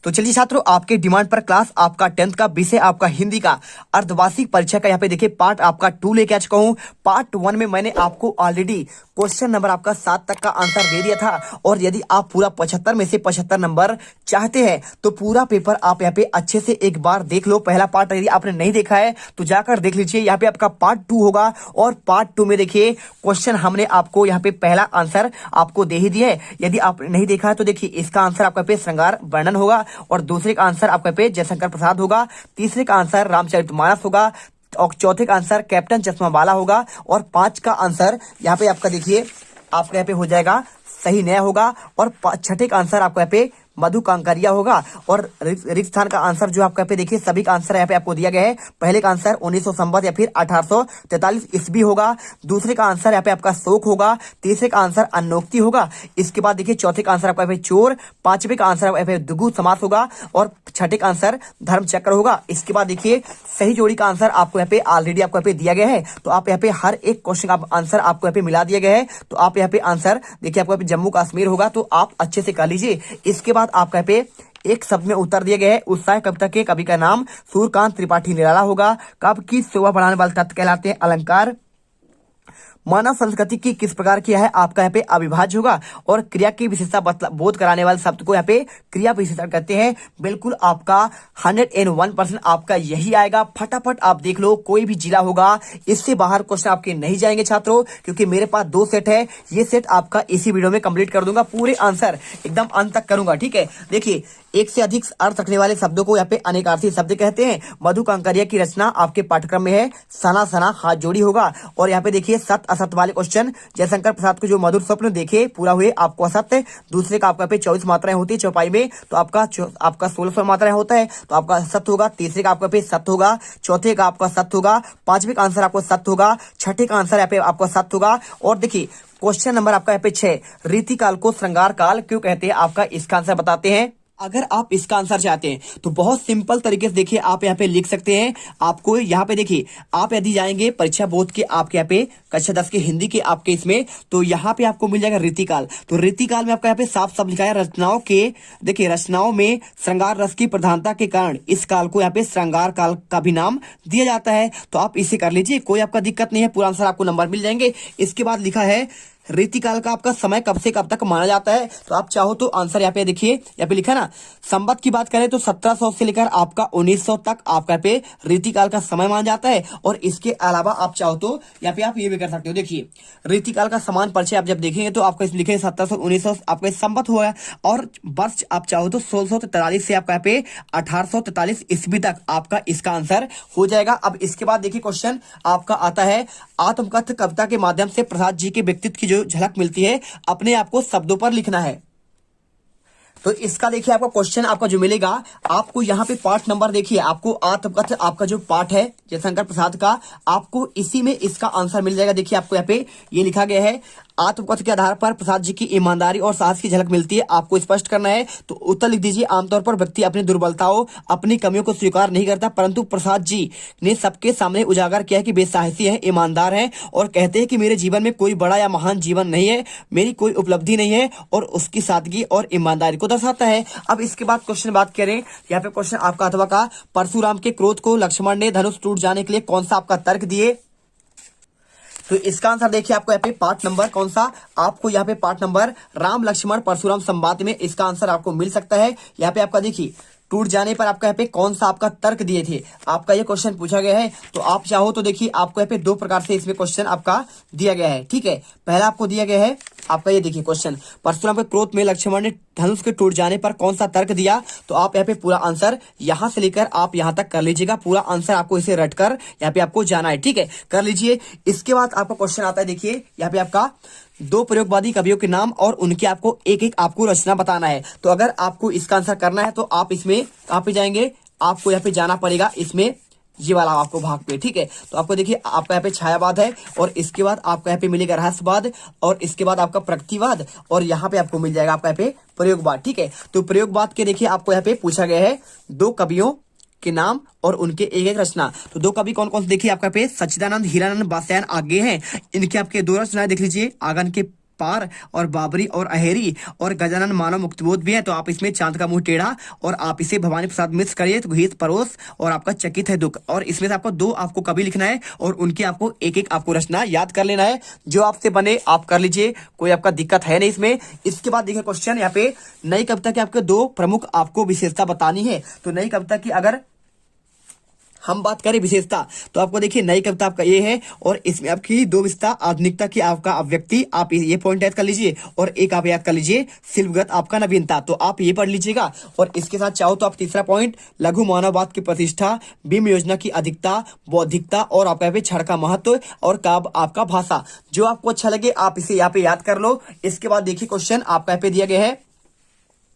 तो चलिए छात्रों, आपके डिमांड पर क्लास आपका 10th का विषय आपका हिंदी का अर्धवार्षिक परीक्षा का यहाँ पे देखिए पार्ट आपका 2 लेके आ चुका हूँ। पार्ट 1 में मैंने आपको ऑलरेडी क्वेश्चन नंबर आपका 7 तक का आंसर दे दिया था, और यदि आप पूरा 75 में से 75 नंबर चाहते हैं तो पूरा पेपर आप यहाँ पे अच्छे से एक बार देख लो। पहला पार्ट यदि आपने नहीं देखा है तो जाकर देख लीजिए। यहाँ पे आपका पार्ट 2 होगा, और पार्ट 2 में देखिए क्वेश्चन हमने आपको यहाँ पे पहला आंसर आपको दे ही दिया है। यदि आपने नहीं देखा है तो देखिए इसका आंसर आपका पे श्रृंगार वर्णन होगा, और दूसरे का आंसर आपका पे जयशंकर प्रसाद होगा, तीसरे का आंसर रामचरितमानस होगा, और चौथे का आंसर कैप्टन चश्मावाला होगा, और 5 का आंसर यहाँ पे आपका देखिए आपका यहाँ पे हो जाएगा सही नया होगा, और छठे का आंसर आपको यहाँ पे मधु कांकरिया होगा, और रिक्त स्थान का आंसर जो आपका पे देखिए सभी का आंसर यहाँ पे आपको दिया गया है। पहले का आंसर 1900 संवत या फिर 1843 ईस्वी होगा, दूसरे का आंसर यहाँ पे आपका शोक होगा, तीसरे का आंसर अन्नोक्ति होगा, इसके बाद देखिए चौथे का आंसर आपका यहाँ पे चोर, पांचवे का आंसर यहाँ पे द्विगु समास होगा, और छठे का आंसर धर्मचक्र होगा। इसके बाद देखिए सही जोड़ी का आंसर आपको यहाँ पे ऑलरेडी आपको यहाँ पे दिया गया है, तो आप यहाँ पे हर एक क्वेश्चन का आंसर आपको यहाँ पे मिला दिया गया है। तो आप यहाँ पे आंसर देखिए आपको यहाँ पे जम्मू कश्मीर होगा, तो आप अच्छे से कर लीजिए। इसके बाद आपका यहाँ पे एक शब्द में उत्तर दिया गया है। उत्साह कविता के कवि का नाम सूर्यकांत त्रिपाठी निराला होगा। कब की शोभा बढ़ाने वाले तत्व कहलाते हैं अलंकार। मानव संस्कृति की किस प्रकार की है आपका यहाँ पे अविभाज्य होगा, और क्रिया की विशेषता बोध कराने वाले शब्द को यहाँ पे क्रिया विशेषण कहते हैं। बिल्कुल आपका 101% आपका यही आएगा। फटाफट आप देख लो, कोई भी जिला होगा इससे बाहर क्वेश्चन आपके नहीं जाएंगे छात्रों, क्योंकि मेरे पास 2 सेट है। ये सेट आपका इसी वीडियो में कंप्लीट कर दूंगा, पूरे आंसर एकदम अंत तक करूंगा। ठीक है, देखिए एक से अधिक अर्थ रखने वाले शब्दों को यहाँ पे अनेकार्थी शब्द कहते हैं। मधु कांकरिया की रचना आपके पाठ्यक्रम में है। सना सना हाथ जोड़ी होगा, और यहाँ पे देखिए सत्य असत्य वाले क्वेश्चन। जयशंकर प्रसाद को जो मधुर स्वप्न देखे पूरा हुए आपको असत्य। दूसरे का आपका पे 24 मात्राएं होती है चौपाई में, तो आपका 16 मात्राएं होता है, तो आपका सत्य होगा। तीसरे का आपका पे सत्य होगा, चौथे का आपका सत्य होगा, पांचवे का आंसर आपको सत्य होगा, छठे का आंसर यहाँ पे आपका सत्य होगा। और देखिए क्वेश्चन नंबर आपका यहाँ पे 6, रीतिकाल को श्रृंगार काल क्यों कहते हैं, आपका इसका आंसर बताते हैं। अगर आप इसका आंसर चाहते हैं तो बहुत सिंपल तरीके से देखिए आप यहाँ पे लिख सकते हैं। आपको यहाँ पे देखिए, आप यदि जाएंगे परीक्षा बोर्ड के आपके यहाँ पे कक्षा 10 के हिंदी के आपके इसमें, तो यहाँ पे आपको मिल जाएगा रीतिकाल। तो रीतिकाल में आपका यहाँ पे साफ साफ लिखा है रचनाओं के, देखिए रचनाओं में श्रृंगार रस की प्रधानता के कारण इस काल को यहाँ पे श्रृंगार काल का भी नाम दिया जाता है। तो आप इसे कर लीजिए, कोई आपका दिक्कत नहीं है, पूरा आंसर आपको नंबर मिल जाएंगे। इसके बाद लिखा है रीतिकाल का आपका समय कब से कब तक माना जाता है, तो आप चाहो तो आंसर यहाँ पे देखिए, यहाँ पे लिखा ना संवत की बात करें तो 1700 से लेकर आपका 1900 तक आपका पे रीतिकाल का समय माना जाता है। और इसके अलावा आप चाहो तो यहाँ पे आप ये भी कर सकते हो। देखिए रीतिकाल का समान परिचय आप जब देखेंगे तो आपको इसमें लिखे 1700 1900 आपका संवत हुआ, और वर्ष आप चाहो तो 1643 से आपका यहाँ पे 1843 ईस्वी तक आपका इसका आंसर हो जाएगा। अब इसके बाद देखिए क्वेश्चन आपका आता है, आत्मकथ कविता के माध्यम से प्रसाद जी के व्यक्तित्व की जो झलक मिलती है अपने आप को शब्दों पर लिखना है। तो इसका देखिए आपका क्वेश्चन आपका जो मिलेगा, आपको यहाँ पे पार्ट नंबर देखिए, आपको आत्मकथ आपका जो पार्ट है जयशंकर प्रसाद का, आपको इसी में इसका आंसर मिल जाएगा। देखिए आपको यहाँ पे ये लिखा गया है, आत्मकथ के आधार पर प्रसाद जी की ईमानदारी और साहस की झलक मिलती है, आपको स्पष्ट करना है। तो उत्तर लिख दीजिए, आमतौर पर व्यक्ति अपनी दुर्बलताओं अपनी कमियों को स्वीकार नहीं करता, परंतु प्रसाद जी ने सबके सामने उजागर किया कि वे साहसी हैं, ईमानदार हैं, और कहते हैं कि मेरे जीवन में कोई बड़ा या महान जीवन नहीं है, मेरी कोई उपलब्धि नहीं है, और उसकी सादगी और ईमानदारी को दर्शाता है। अब इसके बाद क्वेश्चन बात करें, यहाँ पे क्वेश्चन आपका अथवा का, परशुराम के क्रोध को लक्ष्मण ने धनुष टूट जाने के लिए कौन सा आपका तर्क दिए, तो इसका आंसर देखिए आपको यहाँ पे पार्ट नंबर कौन सा, आपको यहाँ पे पार्ट नंबर राम लक्ष्मण परशुराम संवाद में इसका आंसर आपको मिल सकता है। यहाँ पे आपका देखिए टूट जाने पर आपका यहाँ पे कौन सा आपका तर्क दिए थे, आपका ये क्वेश्चन पूछा गया है। तो आप चाहो तो देखिए आपको यहाँ पे 2 प्रकार से इसमें क्वेश्चन आपका दिया गया है। ठीक है, पहला आपको दिया गया है आपका ये देखिए क्वेश्चन, परशुराम के क्रोध में लक्ष्मण ने धनुष के टूट जाने पर कौन सा तर्क दिया। तो आप यहाँ पे पूरा आंसर यहाँ से लेकर आप यहाँ तक कर लीजिएगा, पूरा आंसर आपको इसे रटकर यहाँ पे आपको जाना है। ठीक है, कर लीजिए। इसके बाद आपका क्वेश्चन आता है, देखिए यहाँ पे आपका 2 प्रयोगवादी कवियों के नाम और उनके आपको एक एक आपको रचना बताना है। तो अगर आपको इसका आंसर करना है तो आप इसमें कहाँ पे जाएंगे, आपको यहाँ पे जाना पड़ेगा इसमें ये वाला आपको भाग पे। ठीक है, तो आपको देखिए आपका यहाँ पे छायावाद है, और इसके बाद आपका यहाँ पे मिलेगा रहस्यवाद, और इसके बाद आपका प्रकृतिवाद, और यहाँ पे आपको मिल जाएगा आपका यहाँ पे प्रयोगवाद। ठीक है, तो प्रयोगवाद के देखिए आपको यहाँ पे पूछा गया है 2 कवियों के नाम और उनके एक एक रचना। तो 2 कवि कौन कौन से देखिए आपका पे सच्चिदानंद हीरानंद बादशाहन आगे हैं, इनके आपके 2 रचनाएं देख लीजिए, आंगन के पार और बाबरी और अहेरी और गजानन मानव मुक्तिबोध भी है। तो आप इसमें चांद का मुंह टेढ़ा और आप इसे भवानी प्रसाद मिस करिए तो गीत परोस और आपका चकित है दुख। और इसमें से आपको दो आपको कवि लिखना है और उनकी आपको एक एक आपको रचना याद कर लेना है। जो आपसे बने आप कर लीजिए, कोई आपका दिक्कत है नहीं इसमें। इसके बाद देखिए क्वेश्चन यहाँ पे नई कविता के आपके दो प्रमुख आपको विशेषता बतानी है। तो नई कविता की अगर हम बात करें विशेषता तो आपको देखिए नई कविता आपका ये है और इसमें आपकी दो विशेषता आधुनिकता की आपका अभिव्यक्ति, आप ये पॉइंट याद कर लीजिए और एक आप याद कर लीजिए शिल्पगत आपका नवीनता। तो आप ये पढ़ लीजिएगा और इसके साथ चाहो तो आप तीसरा पॉइंट लघु मानववाद की प्रतिष्ठा, बीम योजना की अधिकता, बौद्धिकता और आपका यहाँ पे छड़ का महत्व और काव्य आपका भाषा, जो आपको अच्छा लगे आप इसे यहाँ पे याद कर लो। इसके बाद देखिए क्वेश्चन आपका यहाँ पे दिया गया है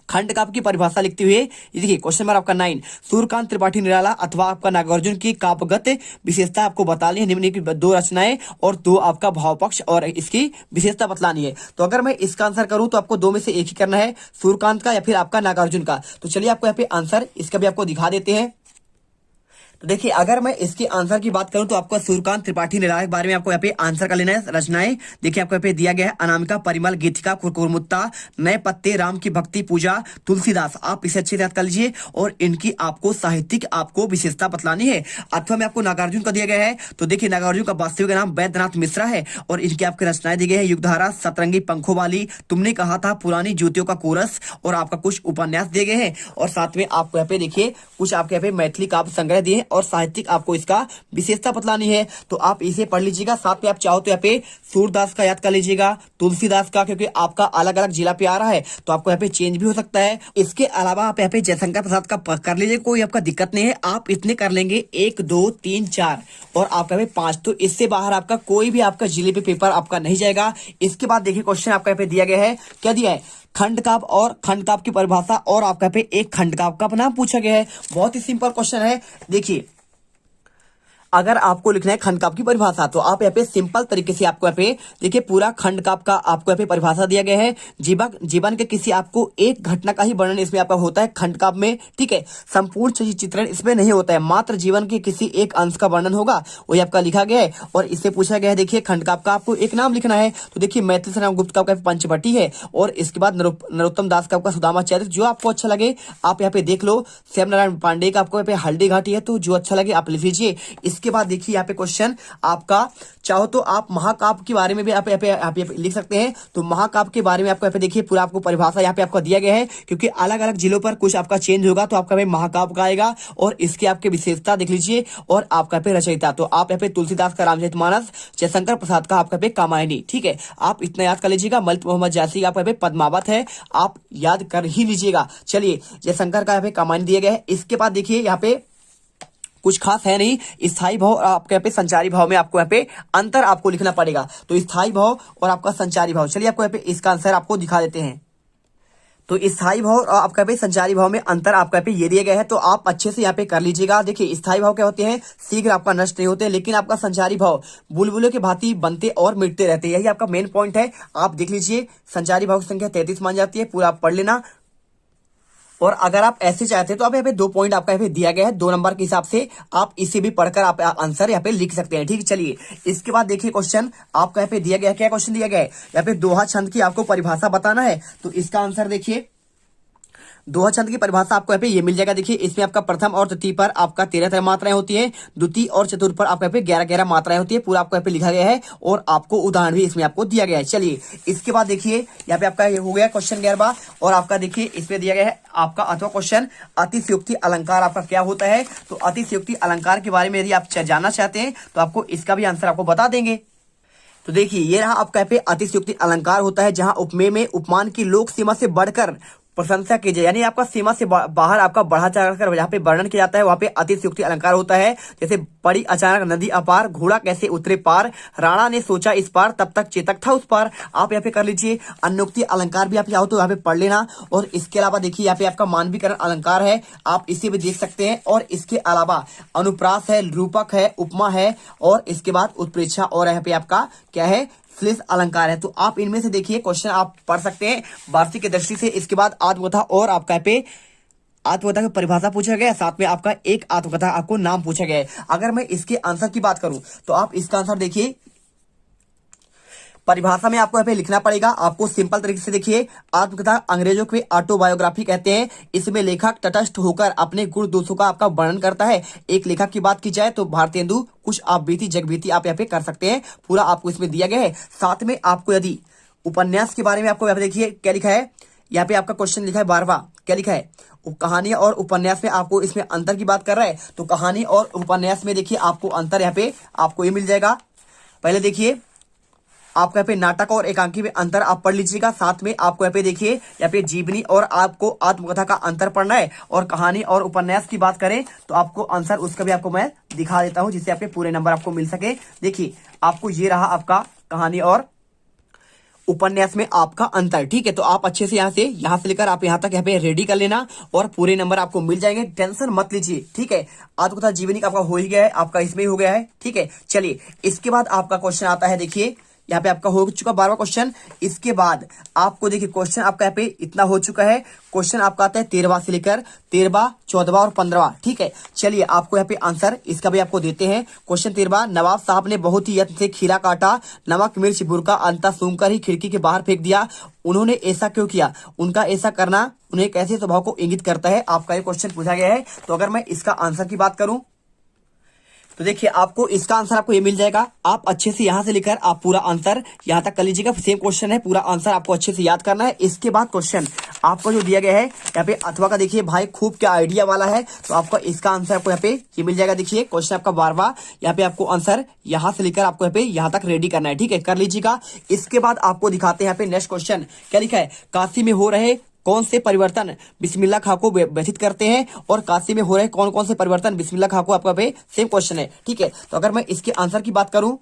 खंड काव्य की परिभाषा लिखते हुए। ये देखिए क्वेश्चन नंबर आपका 9, सूर्यकांत त्रिपाठी निराला अथवा आपका नागार्जुन की काव्यगत विशेषता आपको बतानी है। निम्न की दो रचनाएं और दो आपका भाव पक्ष और इसकी विशेषता बतलानी है। तो अगर मैं इसका आंसर करूं तो आपको दो में से एक ही करना है, सूर्यकांत का या फिर आपका नागार्जुन का। तो चलिए आपको यहाँ पे आंसर इसका भी आपको दिखा देते हैं। तो देखिए अगर मैं इसके आंसर की बात करूं तो आपको सूर्यकांत त्रिपाठी निराला के बारे में आपको यहाँ पे आंसर कर लेना है। रचनाएं देखिए आपको यहाँ पे दिया गया है अनामिका, परिमल, गीतिका, कुरकुरमुत्ता, नए पत्ते, राम की भक्ति पूजा, तुलसीदास। आप इसे अच्छे से याद कर लीजिए और इनकी आपको साहित्यिक आपको विशेषता बतलानी है। अथवा में आपको नागार्जुन का दिया गया है तो देखिए नागार्जुन का वास्तविक नाम वैद्यनाथ मिश्रा है और इनकी आपकी रचनाएं दी गई है युगधारा, सतरंगी पंखों वाली, तुमने कहा था, पुरानी ज्योतियों का कोरस और आपका कुछ उपन्यास दिए गए हैं। और साथ में आपको यहाँ पे देखिए कुछ आपके यहाँ पे मैथिली काव्य संग्रह दिए हैं और साहित्यिक आपको इसका विशेषता बतलानी है। तो आप इसे पढ़ लीजिएगा। साथ में आप चाहो तो यहाँ पे सूरदास का याद कर लीजिएगा, तुलसीदास का, क्योंकि आपका अलग अलग जिला पे आ रहा है तो आपको यहाँ पे चेंज भी हो सकता है। इसके अलावा आप यहाँ पे जयशंकर प्रसाद का कर लीजिए, कोई आपका दिक्कत नहीं है। आप इतने कर लेंगे 1 2 3 4 और आपका यहाँ पे 5, तो इससे बाहर आपका कोई भी आपका जिले पे पेपर आपका नहीं जाएगा। इसके बाद देखिए क्वेश्चन आपका यहाँ पे दिया गया है, क्या दिया है, खंड काव्य और खंड काव्य की परिभाषा और आपका यहाँ पे एक खंड काव्य का नाम पूछा गया है। बहुत ही सिंपल क्वेश्चन है। देखिए अगर आपको लिखना है खंड काव्य की परिभाषा तो आप यहाँ पे सिंपल तरीके से आपको यहाँ पे देखिए पूरा खंड काव्य का आपको यहाँ पे परिभाषा दिया गया है। जीवन के किसी आपको एक घटना का ही वर्णन इसमें आपका होता है खंड काव्य में, ठीक है। संपूर्ण चित्रण इसमें नहीं होता है, मात्र जीवन के किसी एक अंश का वर्णन होगा, वही आपका लिखा गया है। और इससे पूछा गया है देखिए खंड काव्य का आपको एक नाम लिखना है। तो देखिए मैथिली से गुप्त काव्य का पंचवटी है और इसके बाद नरोत्तम दास का आपका सुदामा चरित्र, जो आपको अच्छा लगे आप यहाँ पे देख लो। श्याम नारायण पांडे का आपको यहाँ पे हल्दी घाटी है, तो जो अच्छा लगे आप लिख लीजिए। इसके बाद देखिए यहाँ पे क्वेश्चन आपका चाहो तो आप महाकाव्य के बारे में भी आप यहाँ पे लिख सकते हैं। तो महाकाव्य के बारे में आपको यहाँ पे देखिए पूरा आपको परिभाषा यहाँ पे आपको दिया गया है, क्योंकि अलग अलग जिलों पर कुछ आपका चेंज होगा तो आपका महाकाव्य का आएगा और इसके आपके विशेषता देख लीजिए। और आपका पे रचयिता तो आप यहाँ पे तुलसीदास का रामचरितमानस, जयशंकर प्रसाद का आपका पे कामायनी, ठीक है। आप इतना याद कर लीजिएगा। मलिक मोहम्मद जायसी का आपका पे पद्मावत है, आप याद कर ही लीजिएगा। चलिए जयशंकर का यहाँ पे कामायनी दिया गया है। इसके बाद देखिए यहाँ पे कुछ खास है नहीं, स्थायी भाव और आपके यहाँ पे संचारी भाव में आपको यहाँ पे अंतर आपको लिखना पड़ेगा। तो स्थायी भाव और आपका संचारी भाव, चलिए आपको यहाँ पे इसका आंसर आपको दिखा देते हैं। तो स्थायी भाव और आपका यहाँ पे संचारी भाव में अंतर आपका यहाँ पे ये दिया गया है, तो आप अच्छे से यहाँ पे कर लीजिएगा। देखिए स्थायी भाव क्या होते हैं, शीघ्र आपका नष्ट नहीं होते, लेकिन आपका संचारी भाव बुलबुलों के भांति बनते और मिटते रहते हैं, यही आपका मेन पॉइंट है। आप देख लीजिए संचारी भाव की संख्या 33 मान जाती है, पूरा आप पढ़ लेना। और अगर आप ऐसे चाहते हैं तो आप यहाँ पे 2 पॉइंट आपका यहाँ पे दिया गया है 2 नंबर के हिसाब से, आप इसे भी पढ़कर आप आंसर यहाँ पे लिख सकते हैं, ठीक है। चलिए इसके बाद देखिए क्वेश्चन आपका यहाँ पे दिया गया है, क्या क्वेश्चन दिया गया है, यहाँ पे दोहा छंद की आपको परिभाषा बताना है। तो इसका आंसर देखिए दोहा छंद की परिभाषा आपको यहाँ पे ये मिल जाएगा। देखिए इसमें आपका प्रथम और तृतीय पर आपका 13 मात्राएं होती है, द्वितीय और चतुर्थ पर आपको यहाँ पे 11 मात्राएं होती है, पूरा आपको यहाँ पे लिखा गया है और आपको उदाहरण भी इसमें आपको दिया गया है। चलिए इसके बाद देखिए यहाँ पे आपका ये हो गया क्वेश्चन 11वां और आपका देखिए इसमें दिया गया है आपका अथवा क्वेश्चन अतिशयोक्ति अलंकार आपका क्या होता है। तो अतिशयोक्ति अलंकार के बारे में यदि आप जानना चाहते हैं तो आपको इसका भी आंसर आपको बता देंगे। तो देखिए ये रहा आपका यहाँ पे अतिशयोक्ति अलंकार होता है, जहां उपमेय में उपमान की लोक सीमा से बढ़कर प्रशंसा कीजिए, यानी आपका सीमा से बाहर आपका बढ़ा चढ़कर जहाँ पे वर्णन किया जाता है वहाँ पे अतिशयोक्ति अलंकार होता है। जैसे पड़ी अचानक नदी अपार, घोड़ा कैसे उतरे पार, राणा ने सोचा इस पार, तब तक चेतक था उस पार। आप यहाँ पे कर लीजिए। अन्योक्ति अलंकार भी आप चाहो तो यहाँ पे पढ़ लेना। और इसके अलावा देखिए यहाँ पे आपका मानवीकरण अलंकार है, आप इसे भी देख सकते हैं। और इसके अलावा अनुप्रास है, रूपक है, उपमा है और इसके बाद उत्प्रेक्षा और यहाँ पे आपका क्या है, श्लेष अलंकार है। तो आप इनमें से देखिए क्वेश्चन आप पढ़ सकते हैं वार्षिक की दृष्टि से। इसके बाद आत्मकथा और आपका पे आत्मकथा की परिभाषा पूछा गया है, साथ में आपका एक आत्मकथा आपको नाम पूछा गया है। अगर मैं इसके आंसर की बात करूं तो आप इसका आंसर देखिए परिभाषा में आपको यहाँ पे लिखना पड़ेगा। आपको सिंपल तरीके से देखिए, आत्मकथा अंग्रेजों के ऑटोबायोग्राफी कहते हैं। इसमें लेखक तटस्थ होकर अपने गुण दोषों का आपका वर्णन करता है। एक लेखक की बात की जाए तो भारतेंदु, कुछ आप बीती जगबीती आप यहाँ पे कर सकते हैं, पूरा आपको इसमें दिया गया है। साथ में आपको यदि उपन्यास के बारे में आपको यहाँ पे देखिए क्या लिखा है, यहाँ पे आपका क्वेश्चन लिखा है 12वां, क्या लिखा है, कहानी और उपन्यास में आपको इसमें अंतर की बात कर रहा है। तो कहानी और उपन्यास में देखिए आपको अंतर यहाँ पे आपको ये मिल जाएगा। पहले देखिए आपको यहाँ पे नाटक और एकांकी में अंतर आप पढ़ लीजिएगा। साथ में आपको यहाँ पे देखिए, यहाँ पे जीवनी और आपको आत्मकथा का अंतर पढ़ना है। और कहानी और उपन्यास की बात करें तो आपको आंसर उसका भी आपको मैं दिखा देता हूं, जिससे आपके पूरे नंबर आपको मिल सके। देखिए आपको ये रहा आपका कहानी और उपन्यास में आपका अंतर, ठीक है। तो आप अच्छे से यहाँ से लेकर आप यहाँ तक यहाँ पे रेडी कर लेना और पूरे नंबर आपको मिल जाएंगे, टेंशन मत लीजिए, ठीक है। आत्मकथा जीवनी का आपका हो ही गया है, आपका इसमें ही हो गया है, ठीक है। चलिए इसके बाद आपका क्वेश्चन आता है, देखिए यहाँ पे आपका हो चुका 12वां क्वेश्चन। इसके बाद आपको देखिए क्वेश्चन आपका यहाँ पे इतना हो चुका है। क्वेश्चन आपका आता है 13वां से लेकर 13वां, 14वां और 15वां, ठीक है। चलिए आपको यहाँ पे आंसर इसका भी आपको देते हैं। क्वेश्चन 13वां, नवाब साहब ने बहुत ही यत्न से खीरा काटा, नमक मिर्च बुरका अंता सूंघकर ही खिड़की के बाहर फेंक दिया। उन्होंने ऐसा क्यों किया? उनका ऐसा करना उन्हें कैसे स्वभाव को इंगित करता है? आपका ये क्वेश्चन पूछा गया है। तो अगर मैं इसका आंसर की बात करूं तो देखिए आपको इसका आंसर आपको ये मिल जाएगा। आप अच्छे से यहां से लेकर आप पूरा आंसर यहां तक कर लीजिएगा। सेम क्वेश्चन है, पूरा आंसर आपको अच्छे से याद करना है। इसके बाद क्वेश्चन आपको जो दिया गया है यहाँ पे अथवा का, देखिए भाई खूब क्या आइडिया वाला है। तो आपका इसका आंसर आपको यहाँ पे ये मिल जाएगा। देखिए क्वेश्चन आपका 12वां, यहाँ पे आपको आंसर यहां से लेकर आपको यहाँ पे यहां तक रेडी करना है, ठीक है, कर लीजिएगा। इसके बाद आपको दिखाते हैं यहाँ पे नेक्स्ट क्वेश्चन क्या लिखा है, काशी में हो रहे कौन से परिवर्तन बिस्मिल्लाह खां को व्यथित करते हैं, और काशी में हो रहे कौन कौन से परिवर्तन बिस्मिल्लाह खां को, आपका पे सेम क्वेश्चन है, ठीक है। तो अगर मैं इसके आंसर की बात करूं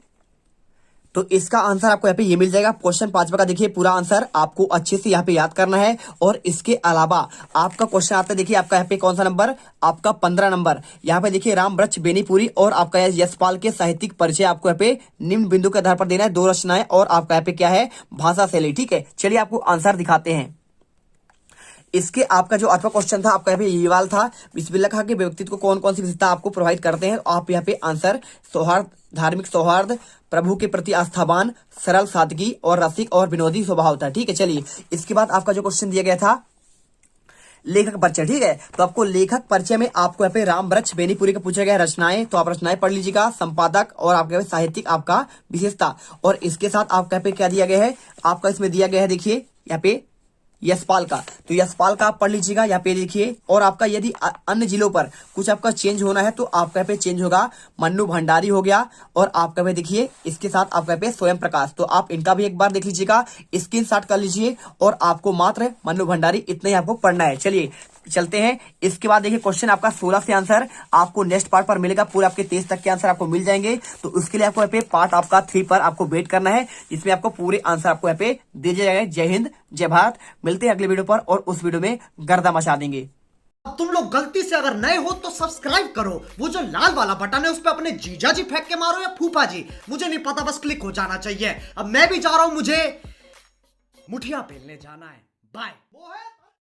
तो इसका आंसर आपको यहाँ पे ये मिल जाएगा। क्वेश्चन 5वां का देखिए पूरा आंसर आपको अच्छे से यहाँ पे याद करना है। और इसके अलावा आपका क्वेश्चन आता है, देखिए आपका यहाँ पे कौन सा नंबर, आपका 15 नंबर। यहाँ पे देखिए राम वृक्ष बेनीपुरी और आपका यशपाल के साहित्यिक परिचय आपको यहाँ पे निम्न बिंदु के आधार पर देना है, 2 रचनाएं और आपका यहाँ पे क्या है, भाषा शैली, ठीक है। चलिए आपको आंसर दिखाते हैं। इसके आपका जो 8वां क्वेश्चन था आपका यहाँ पे ये वाला था, बिस्मिल्लाह खां के व्यक्तित्व को कौन कौन सी विशेषता आपको प्रोवाइड करते हैं। आप यहाँ पे आंसर सौहार्द, धार्मिक सौहार्द, प्रभु के प्रति आस्थावान, सरल सादगी और रसिक और विनोदी स्वभाव था, ठीक है। चलिए इसके बाद आपका जो क्वेश्चन दिया गया था लेखक परिचय, ठीक है। तो आपको लेखक परिचय में आपको यहाँ पे राम वृक्ष बेनीपुरी का पूछा गया रचनाएं, तो आप रचनाएं पढ़ लीजिएगा। संपादक और आपके साहित्यिक आपका विशेषता, और इसके साथ आपका यहाँ पे क्या दिया गया है, आपका इसमें दिया गया है देखिए यहाँ पे यशपाल का, तो यशपाल का आप पढ़ लीजिएगा यहाँ पे देखिए। और आपका यदि अन्य जिलों पर कुछ आपका चेंज होना है तो आपका यहाँ पे चेंज होगा, मन्नू भंडारी हो गया, और आपका पे देखिए इसके साथ आपका पे स्वयं प्रकाश, तो आप इनका भी एक बार देख लीजिएगा, स्क्रीनशॉट कर लीजिए। और आपको मात्र मन्नू भंडारी इतना ही आपको पढ़ना है। चलिए चलते हैं। इसके बाद देखिए क्वेश्चन आपका 16 से आंसर आपको नेक्स्ट पार्ट पर मिलेगा, पूरे आपके 23 तक के आंसर आपको मिल जाएंगे। तो उसके लिए आपको यहाँ पे पार्ट आपका 3 पर आपको वेट करना है, जिसमें आपको पूरे आंसर आपको यहाँ पे दे दिए जाएंगे। जय हिंद, जय भारत। मिलते हैं अगले वीडियो पर और उस वीडियो में गर्दा मचा देंगे। अब तुम लोग गलती से अगर नए हो तो सब्सक्राइब करो, वो जो लाल वाला बटन है उस पर अपने जीजा जी फेंक के मारो या फूफा जी, मुझे नहीं पता, बस क्लिक हो जाना चाहिए। अब मैं भी जा रहा हूं, मुझे मुठिया पेलने जाना है। बाय।